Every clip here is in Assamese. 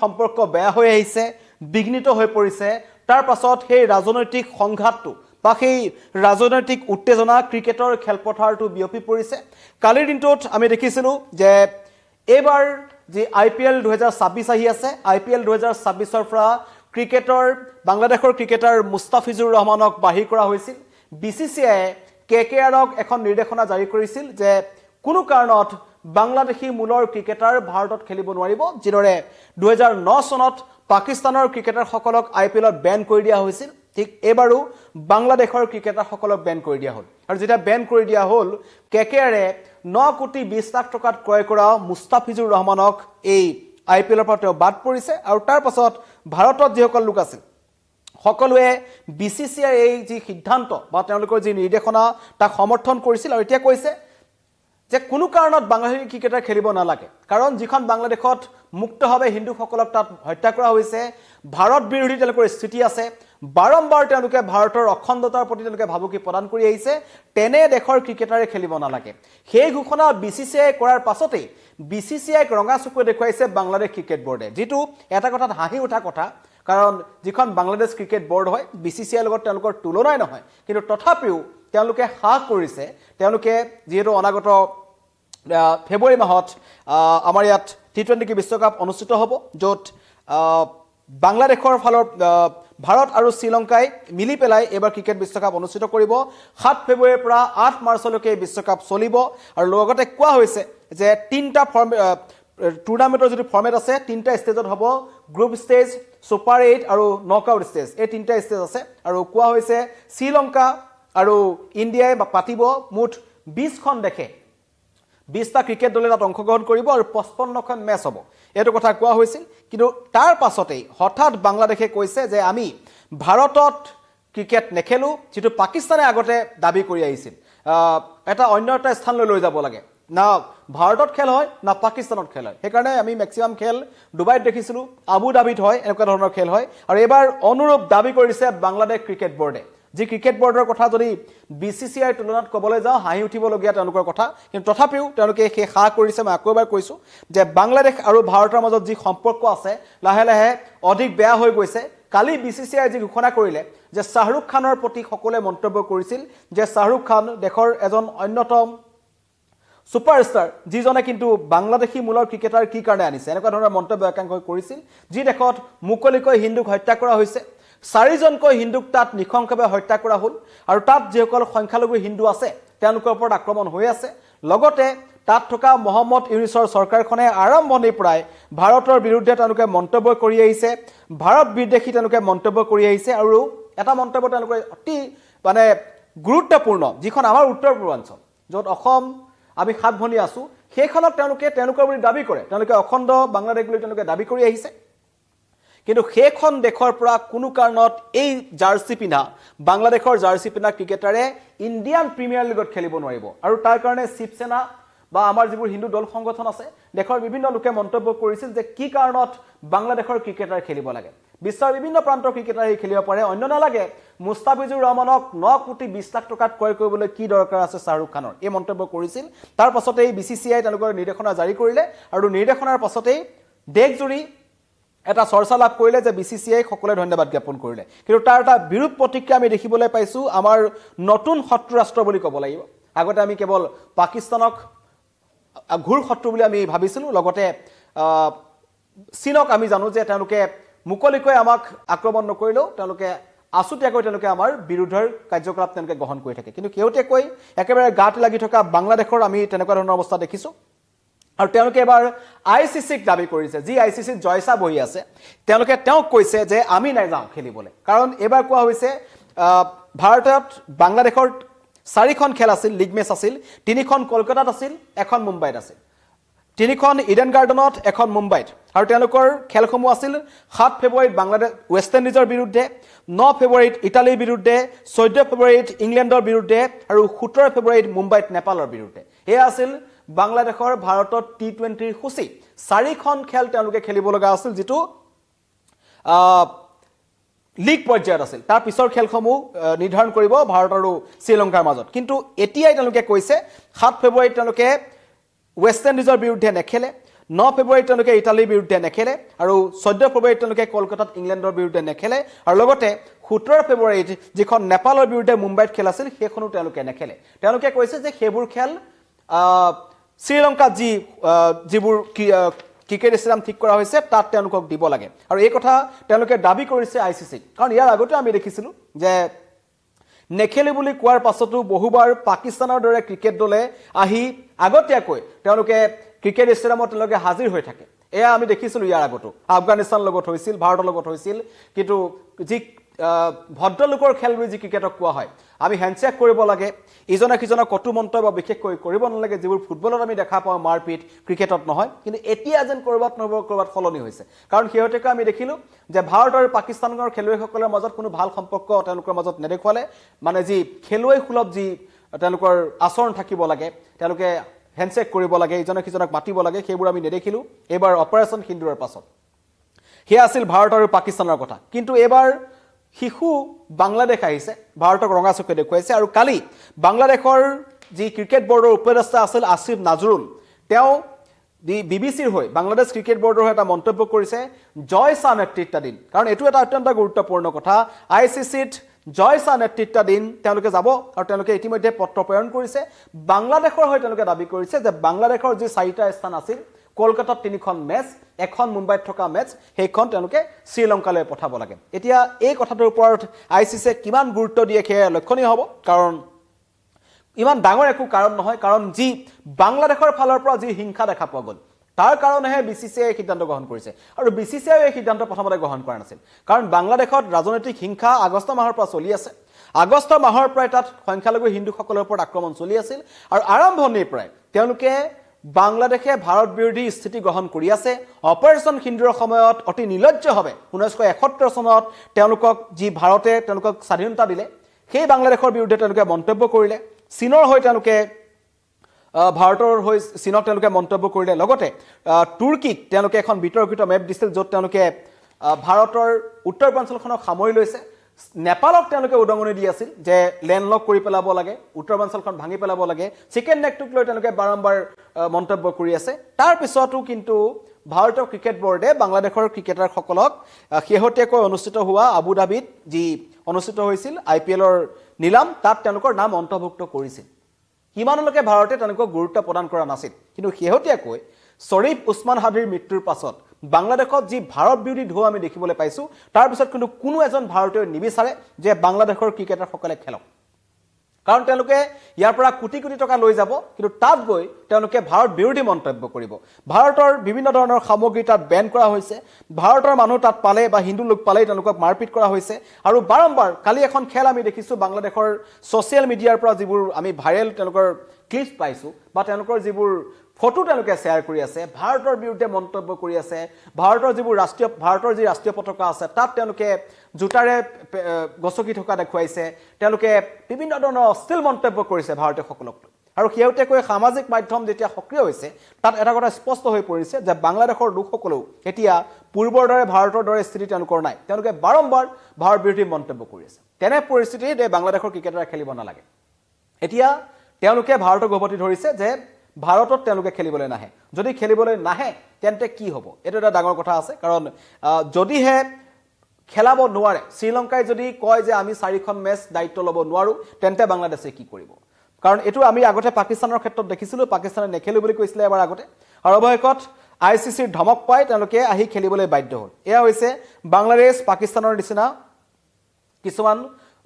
সম্পৰ্ক বেয়া হৈ আহিছে বিঘ্নিত হৈ পৰিছে তাৰ পাছত সেই ৰাজনৈতিক সংঘাতটো বা সেই ৰাজনৈতিক উত্তেজনা ক্ৰিকেটৰ খেলপথাৰটো বিয়পি পৰিছে কালিৰ দিনটোত আমি দেখিছিলোঁ যে এইবাৰ যি IPL 2026 আহি আছে IPL 2026ৰ পৰা ক্ৰিকেটৰ বাংলাদেশৰ ক্ৰিকেটাৰ মুস্তাফিজুৰ ৰহমানক বাহিৰ কৰা হৈছিল BCCI KKRক এখন নিৰ্দেশনা জাৰি কৰিছিল যে কোনো কাৰণত বাংলাদেশী মূলৰ ক্ৰিকেটাৰ ভাৰতত খেলিব নোৱাৰিব যিদৰে 2009 চনত পাকিস্তানৰ ক্ৰিকেটাৰসকলক IPLত বেন কৰি দিয়া হৈছিল ঠিক এবাৰো বাংলাদেশৰ ক্ৰিকেটাৰসকলক বেন কৰি দিয়া হ'ল আৰু যেতিয়া বেন কৰি দিয়া হ'ল KKRে 9 কোটি 20 লাখ টকাত ক্ৰয় কৰা মুস্তাফিজুৰ ৰহমানক এই IPLৰ পৰা তেওঁ বাদ পৰিছে আৰু তাৰ পাছত ভাৰতত যিসকল লোক আছিল সকলোৱে BCCI এই যি সিদ্ধান্ত বা তেওঁলোকৰ যি নিৰ্দেশনা তাক সমৰ্থন কৰিছিল আৰু এতিয়া কৈছে যে কোনো কাৰণত বাংলাদেশী ক্ৰিকেটাৰ খেলিব নালাগে কাৰণ যিখন বাংলাদেশত মুক্তভাৱে হিন্দুসকলক তাত হত্যা কৰা হৈছে ভাৰত বিৰোধী তেওঁলোকৰ স্থিতি আছে বাৰম্বাৰ তেওঁলোকে ভাৰতৰ অখণ্ডতাৰ প্ৰতি তেওঁলোকে ভাবুকি প্ৰদান কৰি আহিছে তেনে দেশৰ ক্ৰিকেটাৰে খেলিব নালাগে সেই ঘোষণা BCCI কৰাৰ পাছতেই BCCIক ৰঙা চকুৱে দেখুৱাইছে বাংলাদেশ ক্ৰিকেট বোৰ্ডে যেটো এটা কথাত হাঁহি উঠা কথা কাৰণ যিখন বাংলাদেশ ক্ৰিকেট বোৰ্ড হয় BCCIৰ লগত তেওঁলোকৰ তুলনাই নহয় কিন্তু তথাপিও তেওঁলোকে হাক কৰিছে তেওঁলোকে যেহেতু অনাগত ফেব্ৰুৱাৰী মাহত আমাৰ ইয়াত T20 বিশ্বকাপ অনুষ্ঠিত হ'ব য'ত বাংলাদেশৰ ফালৰ ভাৰত আৰু শ্ৰীলংকাই মিলি পেলাই এবাৰ ক্ৰিকেট বিশ্বকাপ অনুষ্ঠিত কৰিব 7 ফেব্ৰুৱাৰীৰ পৰা 8 মাৰ্চলৈকে বিশ্বকাপ চলিব আৰু লগতে কোৱা হৈছে যে তিনটা টুৰ্নামেন্টৰ যদি ফৰ্মেট আছে তিনটা ষ্টেজত হ'ব গ্ৰুপ ষ্টেজ সুপাৰ 8 আৰু নকআউট ষ্টেজ এই তিনটা ষ্টেজ আছে আৰু কোৱা হৈছে শ্ৰীলংকা আৰু ইণ্ডিয়াই পাতিব মুঠ 20খন দেশে 20টা ক্ৰিকেট দলে তাত অংশগ্ৰহণ কৰিব আৰু 55খন মেচ হ'ব এটো কথা কোৱা হৈছিল কিন্তু তাৰ পাছতেই হঠাৎ বাংলাদেশে কৈছে যে আমি ভাৰতত ক্ৰিকেট নেখেলো যেটো পাকিস্তানে আগতে দাবী কৰি আহিছিল এটা অন্য এটা স্থানলৈ লৈ যাব লাগে না ভাৰতত খেল হয় না পাকিস্তানত খেল হয় সেইকাৰণে আমি ম্যাক্সিমাম খেল ডুবাইত দেখিছিলোঁ আবু ধাবিত হয় এনেকুৱা ধৰণৰ খেল হয় আৰু এবাৰ অনুৰূপ দাবী কৰিছে বাংলাদেশ ক্ৰিকেট বোৰ্ডে যি ক্ৰিকেট বোৰ্ডৰ কথা যদি BCCIৰ তুলনাত ক'বলৈ যাওঁ হাঁহি উঠিবলগীয়া তেওঁলোকৰ কথা কিন্তু তথাপিও তেওঁলোকে সেই হা কৰিছে মই আকৌ এবাৰ কৈছো যে বাংলাদেশ আৰু ভাৰতৰ মাজত যি সম্পৰ্ক আছে লাহে লাহে অধিক বেয়া হৈ গৈছে কালি BCCI যি ঘোষণা কৰিলে যে শাহৰুখ খানৰ প্ৰতি সকলোৱে মন্তব্য কৰিছিল যে শাহৰুখ খান দেশৰ এজন অন্যতম সুপাৰষ্টাৰ যিজনে কিন্তু বাংলাদেশী মূলৰ ক্ৰিকেটাৰ কি কাৰণে আনিছে এনেকুৱা ধৰণৰ মন্তব্য একাংশ কৰিছিল যি দেখত মুকলিকৈ হিন্দুক হত্যা কৰা হৈছে 4জনকৈ হিন্দুক তাত নিখংভাৱে হত্যা কৰা হ'ল আৰু তাত যিসকল সংখ্যালঘু হিন্দু আছে তেওঁলোকৰ ওপৰত আক্ৰমণ হৈ আছে লগতে তাত থকা মোহাম্মদ ইউনুছৰ চৰকাৰখনে আৰম্ভণিৰ পৰাই ভাৰতৰ বিৰুদ্ধে তেওঁলোকে মন্তব্য কৰি আহিছে ভাৰত বিদ্বেষী তেওঁলোকে মন্তব্য কৰি আহিছে আৰু এটা মন্তব্য তেওঁলোকে অতি মানে গুৰুত্বপূৰ্ণ যিখন আমাৰ উত্তৰ পূৰ্বাঞ্চল য'ত অসম আমি সাত ভনী আছো সেইখনক তেওঁলোকৰ বুলি দাবী কৰে তেওঁলোকে অখণ্ড বাংলাদেশ বুলি তেওঁলোকে দাবী কৰি আহিছে কিন্তু সেইখন দেশৰ পৰা কোনো কাৰণত এই জাৰ্সি পিন্ধা বাংলাদেশৰ জাৰ্সি পিন্ধা ক্ৰিকেটাৰে ইণ্ডিয়ান প্ৰিমিয়াৰ লীগত খেলিব নোৱাৰিব আৰু তাৰ কাৰণে শিৱসেনা বা আমাৰ যিবোৰ হিন্দু দল সংগঠন আছে দেশৰ বিভিন্ন লোকে মন্তব্য কৰিছিল যে কি কাৰণত বাংলাদেশৰ ক্ৰিকেটাৰ খেলিব লাগে বিশ্বৰ বিভিন্ন প্ৰান্তৰ ক্ৰিকেটাৰে খেলিব পাৰে অন্য নালাগে মুস্তাফিজুৰ ৰহমানক 9 কোটি 20 লাখ টকাত ক্ৰয় কৰিবলৈ কি দৰকাৰ আছে শাহৰুখ খানৰ এই মন্তব্য কৰিছিল তাৰ পাছতেই BCCI তেওঁলোকৰ নিৰ্দেশনা জাৰি কৰিলে আৰু নিৰ্দেশনাৰ পাছতেই দেশজুৰি এটা চৰ্চা লাভ কৰিলে যে BCCI সকলোৱে ধন্যবাদ জ্ঞাপন কৰিলে কিন্তু তাৰ এটা বিৰূপ প্ৰতিক্ৰিয়া আমি দেখিবলৈ পাইছো আমাৰ নতুন শত্ৰু ৰাষ্ট্ৰ বুলি ক'ব লাগিব আগতে আমি কেৱল পাকিস্তানক ঘূৰ শত্ৰু বুলি আমি ভাবিছিলো লগতে চীনক আমি জানো যে তেওঁলোকে মুকলিকৈ আমাক আক্ৰমণ নকৰিলেও তেওঁলোকে আসুতীয়াকৈ তেওঁলোকে আমাৰ বিৰুদ্ধৰ কাৰ্যকলাপ তেওঁলোকে গ্ৰহণ কৰি থাকে কিন্তু কেউটেকৈ একেবাৰে গাত লাগি থকা বাংলাদেশৰ আমি তেনেকুৱা ধৰণৰ অৱস্থা দেখিছো আৰু তেওঁলোকে এবাৰ ICCক দাবী কৰিছে যি ICCত জয়সা বহি আছে তেওঁলোকে তেওঁক কৈছে যে আমি নাই যাওঁ খেলিবলৈ কাৰণ এবাৰ কোৱা হৈছে ভাৰতত বাংলাদেশৰ 4খন খেল আছিল লীগ মেচ আছিল 3খন কলকাতাত আছিল এখন মুম্বাইত আছিল 3খন ইডেন গাৰ্ডেনত এখন মুম্বাইত আৰু তেওঁলোকৰ খেলসমূহ আছিল 7 ফেব্ৰুৱাৰীত বাংলাদেশ ৱেষ্ট ইণ্ডিজৰ বিৰুদ্ধে 9 ফেব্ৰুৱাৰীত ইটালীৰ বিৰুদ্ধে 14 ফেব্ৰুৱাৰীত ইংলেণ্ডৰ বিৰুদ্ধে আৰু 17 ফেব্ৰুৱাৰীত মুম্বাইত নেপালৰ বিৰুদ্ধে এয়া আছিল বাংলাদেশৰ ভাৰতত T20ৰ খুচি 4খন খেল তেওঁলোকে খেলিব লগা আছিল যেটো লীগ পৰ্যায়ত আছিল তাৰ পিছৰ খেলসমূহ নিৰ্ধাৰণ কৰিব ভাৰত আৰু শ্ৰীলংকাৰ মাজত কিন্তু এতিয়াই তেওঁলোকে কৈছে 7 ফেব্ৰুৱাৰীত তেওঁলোকে ৱেষ্ট ইণ্ডিজৰ বিৰুদ্ধে নেখেলে 9 ফেব্ৰুৱাৰীত তেওঁলোকে ইটালীৰ বিৰুদ্ধে নেখেলে আৰু 14 ফেব্ৰুৱাৰীত তেওঁলোকে কলকাতাত ইংলেণ্ডৰ বিৰুদ্ধে নেখেলে আৰু লগতে 17 ফেব্ৰুৱাৰীত যিখন নেপালৰ বিৰুদ্ধে মুম্বাইত খেল আছিল সেইখনো তেওঁলোকে নেখেলে তেওঁলোকে কৈছে যে সেইবোৰ খেল শ্ৰীলংকাত যিবোৰ ক্ৰিকেট ষ্টেডিয়াম ঠিক কৰা হৈছে তাত তেওঁলোকক দিব লাগে আৰু এই কথা তেওঁলোকে দাবী কৰিছে ICC কাৰণ ইয়াৰ আগতে আমি দেখিছিলোঁ যে নেখেলি বুলি কোৱাৰ পাছতো বহুবাৰ পাকিস্তানৰ দৰে ক্ৰিকেট দলে আহি আগতীয়াকৈ তেওঁলোকে ক্ৰিকেট ষ্টেডিয়ামত তেওঁলোকে হাজিৰ হৈ থাকে এয়া আমি দেখিছিলোঁ ইয়াৰ আগতো আফগানিস্তানৰ লগত হৈছিল ভাৰতৰ লগত হৈছিল কিন্তু যি ভদ্ৰলোকৰ খেল বুলি যি ক্ৰিকেটক কোৱা হয় আমি হেণ্ডশেক কৰিব লাগে ইজনে সিজনক কটু মন্তব্য বিশেষকৈ কৰিব নালাগে যিবোৰ ফুটবলত আমি দেখা পাওঁ মাৰপিট ক্ৰিকেটত নহয় কিন্তু এতিয়া যেন কৰবাত সলনি হৈছে কাৰণ সিহঁতকে আমি দেখিলোঁ যে ভাৰত আৰু পাকিস্তানৰ খেলুৱৈসকলৰ মাজত কোনো ভাল সম্পৰ্ক তেওঁলোকৰ মাজত নেদেখুৱালে মানে যি খেলুৱৈ সুলভ যি তেওঁলোকৰ আচৰণ থাকিব লাগে তেওঁলোকে হেণ্ডশেক কৰিব লাগে ইজনে সিজনক মাতিব লাগে সেইবোৰ আমি নেদেখিলোঁ এইবাৰ অপাৰেশ্যন সিন্দুৰৰ পাছত সেয়া আছিল ভাৰত আৰু পাকিস্তানৰ কথা কিন্তু এইবাৰ শিশু বাংলাদেশ আহিছে ভাৰতক ৰঙা চকুৰে দেখুৱাইছে আৰু কালি বাংলাদেশৰ যি ক্ৰিকেট বৰ্ডৰ উপদেষ্টা আছিল আসিফ নাজৰুল তেওঁ বিবিচিৰ হৈ বাংলাদেশ ক্ৰিকেট বৰ্ডৰ হৈ এটা মন্তব্য কৰিছে জয় শাহ নেতৃত্বাধীন কাৰণ এইটো এটা অত্যন্ত গুৰুত্বপূৰ্ণ কথা ICCত জয় শাহ নেতৃত্বাধীন তেওঁলোকে যাব আৰু তেওঁলোকে ইতিমধ্যে পত্ৰ প্ৰেৰণ কৰিছে বাংলাদেশৰ হৈ তেওঁলোকে দাবী কৰিছে যে বাংলাদেশৰ যি 4টা স্থান আছিল কলকাতাত 3খন মেচ এখন মুম্বাইত থকা মেচ সেইখন তেওঁলোকে শ্ৰীলংকালৈ পঠাব লাগে এতিয়া এই কথাটোৰ ওপৰত ICC কিমান গুৰুত্ব দিয়ে সেয়া লক্ষণীয় হ'ব কাৰণ ইমান ডাঙৰ একো কাৰণ নহয় কাৰণ যি বাংলাদেশৰ ফালৰ পৰা যি হিংসা দেখা পোৱা গ'ল তাৰ কাৰণেহে BCCআই এই সিদ্ধান্ত গ্ৰহণ কৰিছে আৰু BCCআই এই সিদ্ধান্ত প্ৰথমতে গ্ৰহণ কৰা নাছিল কাৰণ বাংলাদেশত ৰাজনৈতিক হিংসা আগষ্ট মাহৰ পৰা চলি আছে আগষ্ট মাহৰ পৰাই তাত সংখ্যালঘু হিন্দুসকলৰ ওপৰত আক্ৰমণ চলি আছিল আৰু আৰম্ভণিৰ পৰাই তেওঁলোকে বাংলাদেশে ভাৰত বিৰোধী স্থিতি গ্ৰহণ কৰি আছে অপাৰেশ্যন সিন্দুৰৰ সময়ত অতি নিলজ্জভাৱে 1971 চনত তেওঁলোকক যি ভাৰতে তেওঁলোকক স্বাধীনতা দিলে সেই বাংলাদেশৰ বিৰুদ্ধে তেওঁলোকে মন্তব্য কৰিলে চীনৰ হৈ তেওঁলোকে ভাৰতৰ হৈ চীনক তেওঁলোকে মন্তব্য কৰিলে লগতে তুৰ্কীক তেওঁলোকে এখন বিতৰ্কিত মেপ দিছিল য'ত তেওঁলোকে ভাৰতৰ উত্তৰ পূৰ্বাঞ্চলখনক সামৰি লৈছে নেপালক তেওঁলোকে উদঙনি দি আছিল যে লেণ্ডলক কৰি পেলাব লাগে উত্তৰ পূৰ্বাঞ্চলখন ভাঙি পেলাব লাগে চিকেন নেকটোক লৈ তেওঁলোকে বাৰম্বাৰ মন্তব্য কৰি আছে তাৰ পিছতো কিন্তু ভাৰতীয় ক্ৰিকেট বৰ্ডে বাংলাদেশৰ ক্ৰিকেটাৰসকলক শেহতীয়াকৈ অনুষ্ঠিত হোৱা আবু ধাবিত যি অনুষ্ঠিত হৈছিল IPLৰ নিলাম তাত তেওঁলোকৰ নাম অন্তৰ্ভুক্ত কৰিছিল কিমানলৈকে ভাৰতে তেওঁলোকক গুৰুত্ব প্ৰদান কৰা নাছিল কিন্তু শেহতীয়াকৈ শ্বৰীফ উছমান হাদিৰ মৃত্যুৰ পাছত বাংলাদেশত যি ভাৰত বিৰোধী ঢৌ আমি দেখিবলৈ পাইছোঁ তাৰ পিছত কিন্তু কোনো এজন ভাৰতীয় নিবিচাৰে যে বাংলাদেশৰ ক্ৰিকেটাৰসকলে খেলক কাৰণ তেওঁলোকে ইয়াৰ পৰা কোটি কোটি টকা লৈ যাব কিন্তু তাত গৈ তেওঁলোকে ভাৰত বিৰোধী মন্তব্য কৰিব ভাৰতৰ বিভিন্ন ধৰণৰ সামগ্ৰী তাত বেন কৰা হৈছে ভাৰতৰ মানুহ তাত পালে বা হিন্দু লোক পালে তেওঁলোকক মাৰপিট কৰা হৈছে আৰু বাৰম্বাৰ কালি এখন খেল আমি দেখিছোঁ বাংলাদেশৰ ছ'চিয়েল মিডিয়াৰ পৰা যিবোৰ আমি ভাইৰেল তেওঁলোকৰ ক্লিপছ পাইছোঁ বা তেওঁলোকৰ যিবোৰ ফটো তেওঁলোকে শ্বেয়াৰ কৰি আছে ভাৰতৰ বিৰুদ্ধে মন্তব্য কৰি আছে ভাৰতৰ যি ৰাষ্ট্ৰীয় পতাকা আছে তাত তেওঁলোকে জোতাৰে গছকি থকা দেখুৱাইছে তেওঁলোকে বিভিন্ন ধৰণৰ অশ্লীল মন্তব্য কৰিছে ভাৰতীয়সকলক আৰু শেহতীয়াকৈ সামাজিক মাধ্যম যেতিয়া সক্ৰিয় হৈছে তাত এটা কথা স্পষ্ট হৈ পৰিছে যে বাংলাদেশৰ লোকসকলেও এতিয়া পূৰ্বৰ দৰে ভাৰতৰ দৰে স্থিতি তেওঁলোকৰ নাই তেওঁলোকে বাৰম্বাৰ ভাৰত বিৰোধী মন্তব্য কৰি আছে তেনে পৰিস্থিতিত বাংলাদেশৰ ক্ৰিকেটাৰে খেলিব নালাগে এতিয়া তেওঁলোকে ভাৰতক উভতি ধৰিছে যে ভাৰতত তেওঁলোকে খেলিবলৈ নাহে যদি খেলিবলৈ নাহে তেন্তে কি হ'ব এইটো এটা ডাঙৰ কথা আছে কাৰণ যদিহে খেলাব নোৱাৰে শ্ৰীলংকাই যদি কয় যে আমি 4খন মেচ দায়িত্ব ল'ব নোৱাৰোঁ তেন্তে বাংলাদেশে কি কৰিব কাৰণ এইটো আমি আগতে পাকিস্তানৰ ক্ষেত্ৰত দেখিছিলোঁ পাকিস্তানে নেখেলো বুলি কৈছিলে এবাৰ আগতে আৰু অৱশেষত ICCৰ ধমক পাই তেওঁলোকে আহি খেলিবলৈ বাধ্য হ'ল এয়া হৈছে বাংলাদেশ পাকিস্তানৰ নিচিনা কিছুমান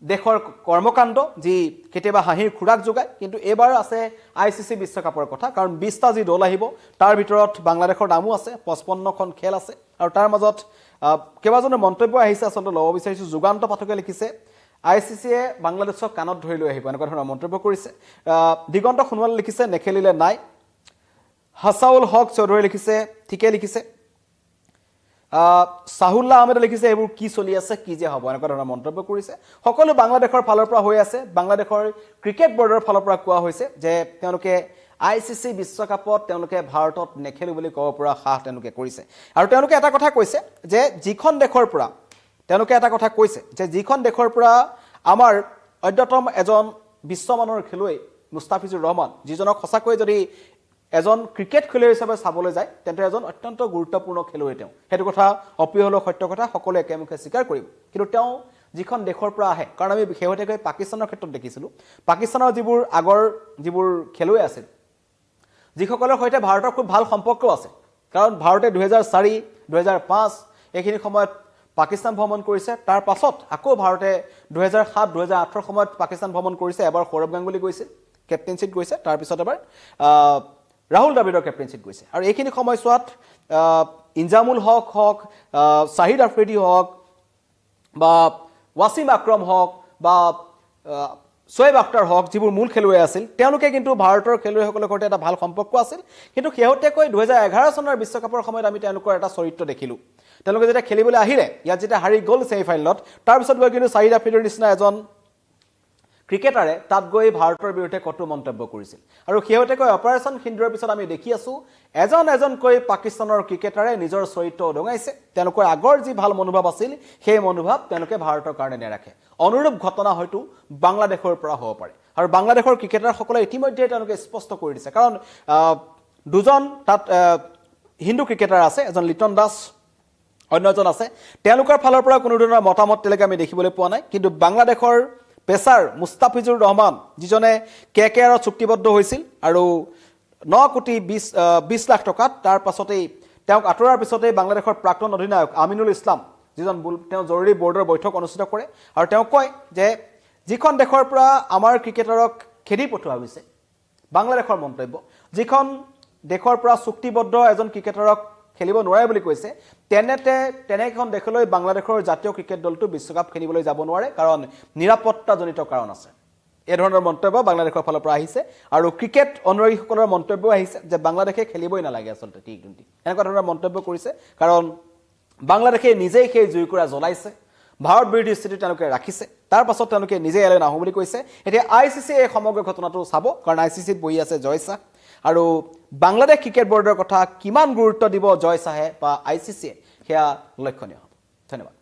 দেশৰ কৰ্মকাণ্ড যি কেতিয়াবা হাঁহিৰ খুৰাক যোগায় কিন্তু এবাৰ আছে ICC বিশ্বকাপৰ কথা কাৰণ 20টা যি দল আহিব তাৰ ভিতৰত বাংলাদেশৰ নামো আছে 55খন খেল আছে আৰু তাৰ মাজত কেইবাজনো মন্তব্য আহিছে আচলতে ল'ব বিচাৰিছোঁ যুগান্ত পাঠকে লিখিছে ICCয়ে বাংলাদেশক কাণত ধৰি লৈ আহিব এনেকুৱা ধৰণৰ মন্তব্য কৰিছে দিগন্ত সোণোৱালে লিখিছে নেখেলিলে নাই হাছাউল হক চৌধুৰী লিখিছে ঠিকে লিখিছে সাহুল্লাহ আহমেদে লিখিছে এইবোৰ কি চলি আছে কি যে হ'ব এনেকুৱা ধৰণৰ মন্তব্য কৰিছে সকলো বাংলাদেশৰ ফালৰ পৰা হৈ আছে বাংলাদেশৰ ক্ৰিকেট বৰ্ডৰ ফালৰ পৰা কোৱা হৈছে যে তেওঁলোকে ICC বিশ্বকাপত তেওঁলোকে ভাৰতত নেখেলো বুলি ক'ব পৰা সাহ তেওঁলোকে কৰিছে আৰু তেওঁলোকে এটা কথা কৈছে যে যিখন দেশৰ পৰা তেওঁলোকে এটা কথা কৈছে যে যিখন দেশৰ পৰা আমাৰ অন্যতম এজন বিশ্বমানৰ খেলুৱৈ মুস্তাফিজুৰ ৰহমান যিজনক সঁচাকৈ যদি এজন ক্ৰিকেট খেলুৱৈ হিচাপে চাবলৈ যায় তেন্তে এজন অত্যন্ত গুৰুত্বপূৰ্ণ খেলুৱৈ তেওঁ সেইটো কথা অপ্ৰিয় হ'লেও সত্য কথা সকলোৱে একেমুখে স্বীকাৰ কৰিব কিন্তু তেওঁ যিখন দেশৰ পৰা আহে কাৰণ আমি শেহতীয়াকৈ পাকিস্তানৰ ক্ষেত্ৰত দেখিছিলোঁ পাকিস্তানৰ যিবোৰ খেলুৱৈ আছিল যিসকলৰ সৈতে ভাৰতৰ খুব ভাল সম্পৰ্ক আছে কাৰণ ভাৰতে 2004 2005 এইখিনি সময়ত পাকিস্তান ভ্ৰমণ কৰিছে তাৰ পাছত আকৌ ভাৰতে 2007 2008 সময়ত পাকিস্তান ভ্ৰমণ কৰিছে এবাৰ সৌৰভ গাংগুলী গৈছিল কেপ্টেইনশ্বিপ গৈছে তাৰ পিছত এবাৰ ৰাহুল দ্ৰাবিড়ৰ কেপ্টেইনশ্বিপ গৈছে আৰু এইখিনি সময়ছোৱাত ইনজামুল হক শাহিদ আফ্ৰিদি হক বা ৱাসিম আকৰম হক বা শোয়েব আখতাৰ হক যিবোৰ মূল খেলুৱৈ আছিল তেওঁলোকে কিন্তু ভাৰতৰ খেলুৱৈসকলৰ সৈতে এটা ভাল সম্পৰ্ক আছিল কিন্তু শেহতীয়াকৈ 2011 চনৰ বিশ্বকাপৰ সময়ত আমি তেওঁলোকৰ এটা চৰিত্ৰ দেখিলোঁ তেওঁলোকে যেতিয়া খেলিবলৈ আহিলে ইয়াত যেতিয়া হাৰি গ'ল ছেমিফাইনেলত তাৰপিছত গৈ কিন্তু শাহিদ আফ্ৰিদিৰ নিচিনা এজন ক্ৰিকেটাৰে তাত গৈ ভাৰতৰ বিৰুদ্ধে কটু মন্তব্য কৰিছিল আৰু শেহতীয়াকৈ অপাৰেশ্যন সিন্দুৰৰ পিছত আমি দেখি আছোঁ এজনকৈ পাকিস্তানৰ ক্ৰিকেটাৰে নিজৰ চৰিত্ৰ উদঙাইছে তেওঁলোকৰ আগৰ যি ভাল মনোভাৱ আছিল সেই মনোভাৱ তেওঁলোকে ভাৰতৰ কাৰণে নেৰাখে অনুৰূপ ঘটনা হয়তো বাংলাদেশৰ পৰা হ'ব পাৰে আৰু বাংলাদেশৰ ক্ৰিকেটাৰসকলে ইতিমধ্যে তেওঁলোকে স্পষ্ট কৰি দিছে কাৰণ দুজন তাত হিন্দু ক্ৰিকেটাৰ আছে এজন লিটন দাস অন্য এজন আছে তেওঁলোকৰ ফালৰ পৰা কোনো ধৰণৰ মতামত তেলেকে আমি দেখিবলৈ পোৱা নাই কিন্তু বাংলাদেশৰ পেছাৰ মুস্তাফিজুৰ ৰহমান যিজনে কেকেআৰত চুক্তিবদ্ধ হৈছিল আৰু 9 কোটি 20 লাখ টকাত তাৰ পাছতেই তেওঁক আঁতৰাৰ পিছতেই বাংলাদেশৰ প্ৰাক্তন অধিনায়ক আমিনুল ইছলাম যিজন তেওঁ জৰুৰী বৰ্ডৰ বৈঠক অনুষ্ঠিত কৰে আৰু তেওঁ কয় যে যিখন দেশৰ পৰা আমাৰ ক্ৰিকেটাৰক খেদি পঠোৱা হৈছে বাংলাদেশৰ মন্তব্য যিখন দেশৰ পৰা চুক্তিবদ্ধ এজন ক্ৰিকেটাৰক খেলিব নোৱাৰে বুলি কৈছে তেনেখন দেশলৈ বাংলাদেশৰ জাতীয় ক্ৰিকেট দলটো বিশ্বকাপ খেলিবলৈ যাব নোৱাৰে কাৰণ নিৰাপত্তাজনিত কাৰণ আছে এই ধৰণৰ মন্তব্য বাংলাদেশৰ ফালৰ পৰা আহিছে আৰু ক্ৰিকেট অনুৰাগীসকলৰ মন্তব্য আহিছে যে বাংলাদেশে খেলিবই নালাগে আচলতে টি20 এনেকুৱা ধৰণৰ মন্তব্য কৰিছে কাৰণ বাংলাদেশে নিজেই সেই জুইকুৰা জ্বলাইছে ভাৰত বিৰোধী স্থিতি তেওঁলোকে ৰাখিছে তাৰ পাছত তেওঁলোকে নিজে ইয়ালৈ নাহো বুলি কৈছে এতিয়া ICC এই সমগ্ৰ ঘটনাটো চাব কাৰণ ICCত বহি আছে জয় শাহ আৰু বাংলাদেশ ক্ৰিকেট বৰ্ডৰ কথা কিমান গুৰুত্ব দিব জয় শাহে বা ICCয়ে সেয়া লক্ষণীয় হ'ব ধন্যবাদ